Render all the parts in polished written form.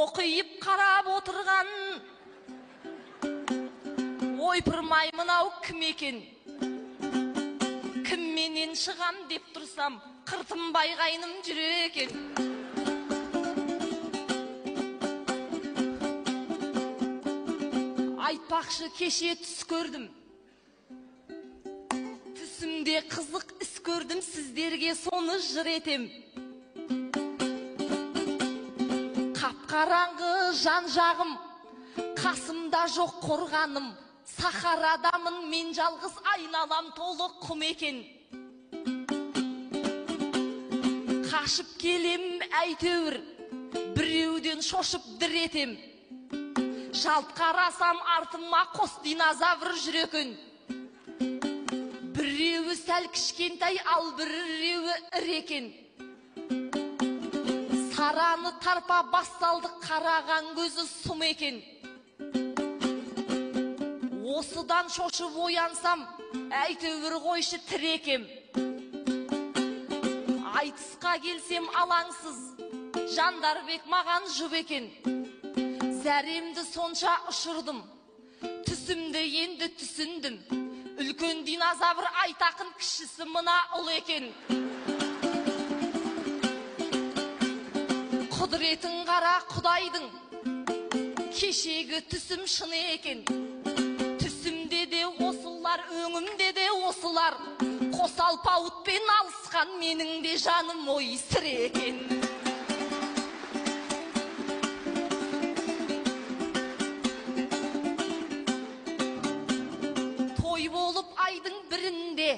Оқиып қарап отырған ойпырмай мынау кім екен? Кімменен шығам деп тұрсам, қыртынбай қайным жүр екен. Айтпақшы кеше түс көрдім. Түсімде қызық іс көрдім, сіздерге соны жыр етем. Қапқараңғы жан жағым, қасымда жоқ қорғаным. Сахарадамын мен жалғыз, айналам толы құм екен. Қашып келем әйтеуір, біреуден шошып дір етем. Жалт қарасам артыма қос динозавр жүр екен. Біреуі сәл кішкентай, ал біреуі ірі екен. Сараны тарпа басталды, қараған көзі сұм екен. Осыдан шошып оянсам, әйтеуір қойшы тірі екем. Айтысқа келсем алаңсыз, Жандарбек маған жұп екен. Зәремді сонша ұшырдым, түсімді енді түсіндім. Үлкен динозавр айтақын, кішісі мына ұл екен. Құдіретін қара Құдайдың, кешегі түсім шыны екен. Түсімде де осылар, өңімде де осылар. Қосалпауытпен алысқан менің де жаным ой сірі екен. Той болып айдың бірінде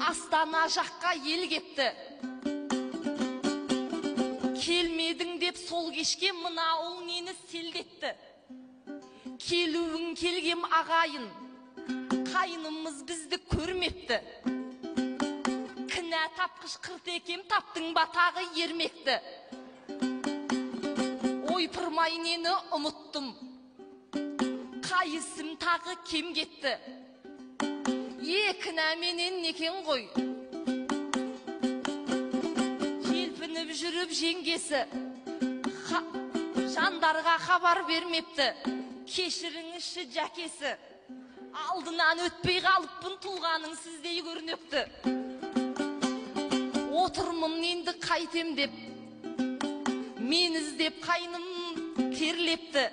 Астана жаққа ел кетті. Келмедің деп сол кешке мынау нені селдетті. Келуің келгем ағайын, қайнымыз бізді көрмепті. Кінә тапқыш қырт екем, таптың батағы ермекті. Ойпырмай нені ұмыттым, қайысым тағы кем кетті. Кінә менен некен ғой. Желпініп жүріп жеңгесі жандарға хабар бермепті. Кешіріңізші жәкесі, алдынан өтпей қалыппын, тұлғаның сіздей көрінепті. Отырмын енді қайтем деп, мен іздеп қайным терлепті.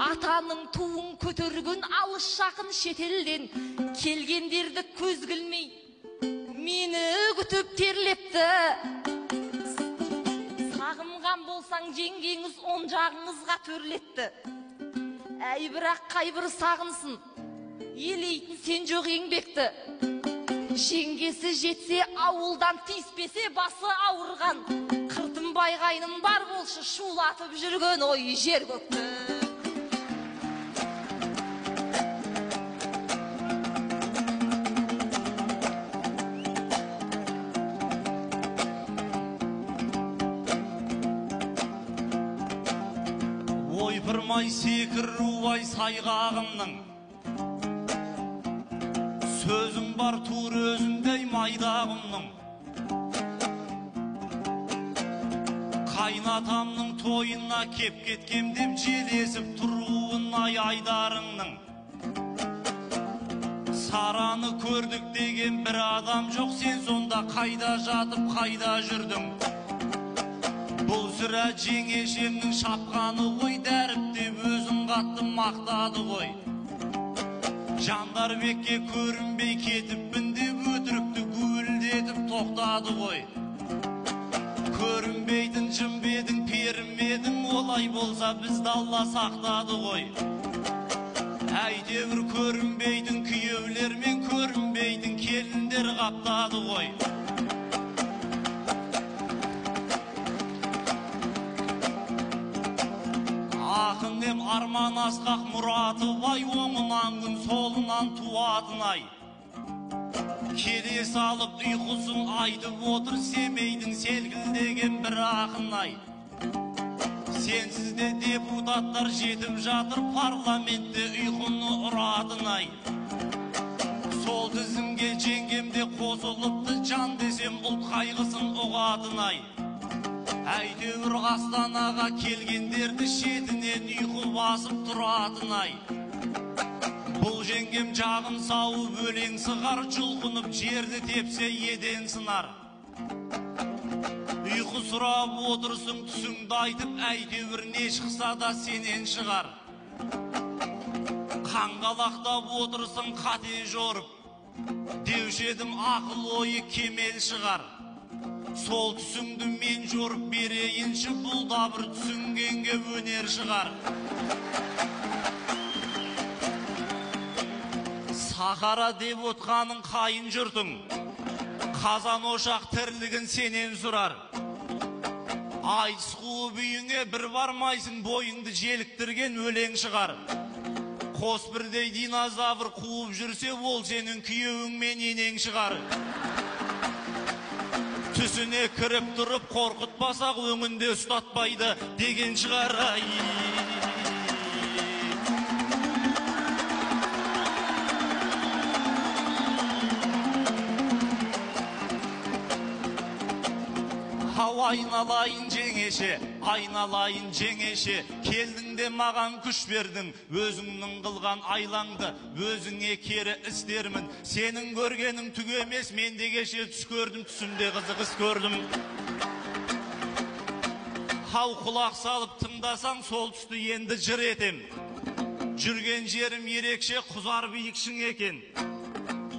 Атаның туын көтерген алыс жақын шетелден келгендерді көз кілмей мені күтіп терлепті. Сағынған болсаң жеңгеңіз оң жағыңызға төрлетті. Әй бірақ қайбір сағынсын, елейтін сен жоқ еңбекті. Жеңгесі жетсе ауылдан тиіспесе басы ауырған. Қыртынбай қайным бар болшы, шулатып жүрген ой жер көкті. Ойпырмай секіру-ай сайғағымның, сөзім бар тур өзімдей майдағымның. Қайнатамның тойына кеп кеткем деп желесіп тұруын ай айдарыңның. Сараны көрдік деген бір адам жоқ, сен сонда қайда жатып қайда жүрдің? Бұл сүрә жеңешемнің шапқаны ғой, дәріптеп өзін қатты мақтады ғой. Жандарбекке көрінбей кетіппін деп өтірікті гуілдетіп тоқтады ғой. Көрінбейтін жымбедің перімедің, олай болса бізді Алла сақтады ғой. Әйтеуір көрінбейтін күйеулер мен көрінбейтін келіндер қаптады ғой. Ақынем арман асқақ мұраты бай, оңынан күн солынан туатын ай. Келе салып ұйқысын айтып отыр Семейдің селгілдеген бір ақын ай. Сенсіз де депутаттар жетіп жатыр, парламентте ұйқыны ұратын ай. Сол тізімге жеңгемде қосылыпты, жан десем ұлт қайғысын ұғатын ай. Әйтеуір Астанаға келгендерді шетінен ұйқы басып тұратын ай. Бұл жеңгем жағын сауып өлең сығар, жұлқынып жерді тепсе еден сынар. Ұйқы сұрап отырсың, түсіңді айтып, әйтеуір не шықса да сенен шығар. Қанғалақтап отырсың, қате жорып, деуші едім ақыл ойы кемел шығар. Сол түсіңді мен жорып берейінші, бұл да бір түсінгенге өнер шығар. Сахара деп отқаның қайын жұртың, қазан ошақ тірлігін сенен сұрар. Айтыс қуып үйіңе бір бармайсың, бойыңды желіктірген өлең шығар. Қос бірдей динозавр қуып жүрсе, ол сенің күйеуіңмен енең шығар. Түсіне кіріп тұрып қорқытпасақ, өңінде ұстатпайды деген шығар. Айналайын жеңеше, айналайын жеңеше, келдің де маған күш бердің, өзіңнің қылған айлаңды өзіңе кері істермін. Сенің көргенің түк емес, мен де кеше түс көрдім, түсімде қызық іс көрдім. Хау құлақ салып тыңдасаң, сол түсті енді жыр етем. Жүрген жерім ерекше, құзар биікшің екен.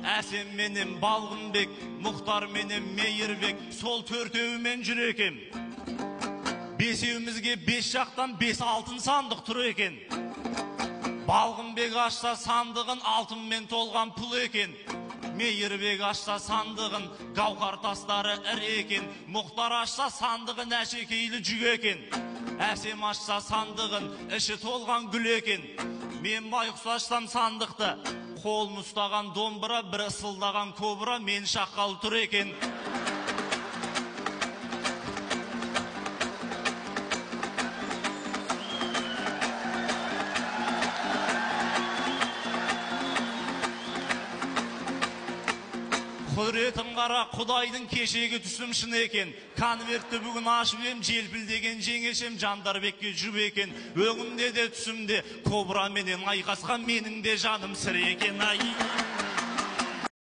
Әсем менен Балғынбек, Мұхтар менен Мейірбек, сол төртеуімен жүр екем. Бесеуімізге 5 жақтан 5 алтын сандық тұр екен. Балғынбек ашса сандығын алтынмен толған пұл екен. Мейірбек ашса сандығын гауһар тастары ірі екен. Мұхтар ашса сандығын әшекейлі жүк екен. Әсем ашса сандығын іші толған гүл екен. Мен байқұс ашсам сандықты, қолын ұстаған домбыра, бір ысылдаған кобра, мен шаққалы тұр екен. Құдіретім қара, Құдайдың кешегі түсім шын екен. Конвертті бүгін ашып ем, желпілдеген жеңешем Жандарбекке жүр екен. Өңімде де түсімде кобра менен айқасқан, менің де жаным сірі екен.